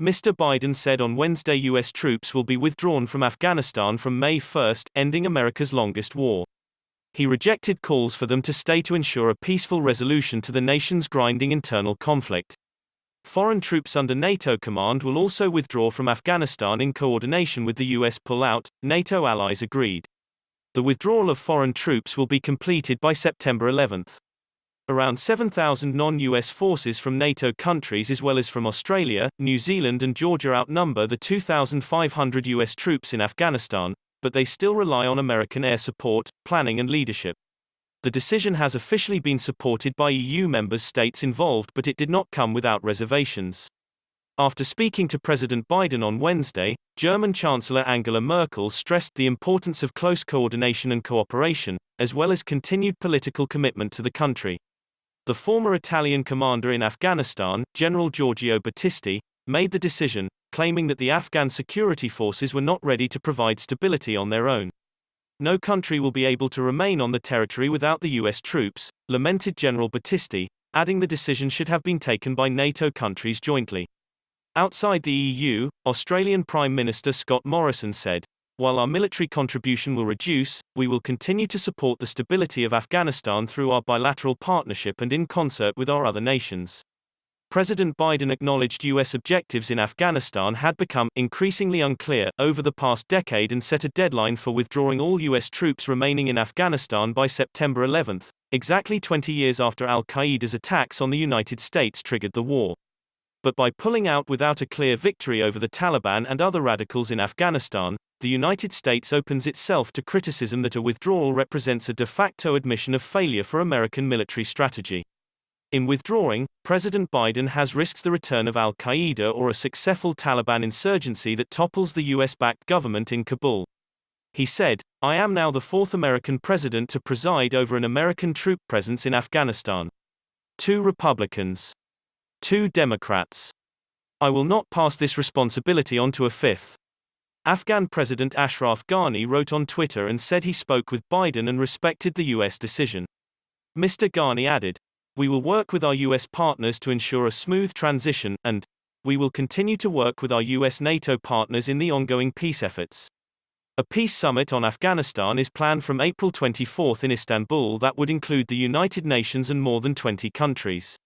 Mr. Biden said on Wednesday U.S. troops will be withdrawn from Afghanistan from May 1, ending America's longest war. He rejected calls for them to stay to ensure a peaceful resolution to the nation's grinding internal conflict. Foreign troops under NATO command will also withdraw from Afghanistan in coordination with the U.S. pull-out, NATO allies agreed. The withdrawal of foreign troops will be completed by September 11. Around 7,000 non-US forces from NATO countries as well as from Australia, New Zealand and Georgia outnumber the 2,500 US troops in Afghanistan, but they still rely on American air support, planning and leadership. The decision has officially been supported by EU member states involved, but it did not come without reservations. After speaking to President Biden on Wednesday, German Chancellor Angela Merkel stressed the importance of close coordination and cooperation, as well as continued political commitment to the country. The former Italian commander in Afghanistan, General Giorgio Battisti, made the decision, claiming that the Afghan security forces were not ready to provide stability on their own. No country will be able to remain on the territory without the US troops, lamented General Battisti, adding the decision should have been taken by NATO countries jointly. Outside the EU, Australian Prime Minister Scott Morrison said, "While our military contribution will reduce, we will continue to support the stability of Afghanistan through our bilateral partnership and in concert with our other nations." President Biden acknowledged U.S. objectives in Afghanistan had become increasingly unclear over the past decade and set a deadline for withdrawing all U.S. troops remaining in Afghanistan by September 11, exactly 20 years after al-Qaeda's attacks on the United States triggered the war. But by pulling out without a clear victory over the Taliban and other radicals in Afghanistan, the United States opens itself to criticism that a withdrawal represents a de facto admission of failure for American military strategy. In withdrawing, President Biden has risked the return of al-Qaeda or a successful Taliban insurgency that topples the US-backed government in Kabul. He said, "I am now the fourth American president to preside over an American troop presence in Afghanistan. 2 Republicans. 2 Democrats. I will not pass this responsibility on to a fifth." Afghan President Ashraf Ghani wrote on Twitter and said he spoke with Biden and respected the U.S. decision. Mr. Ghani added, "We will work with our U.S. partners to ensure a smooth transition, and we will continue to work with our U.S. NATO partners in the ongoing peace efforts." A peace summit on Afghanistan is planned from April 24 in Istanbul that would include the United Nations and more than 20 countries.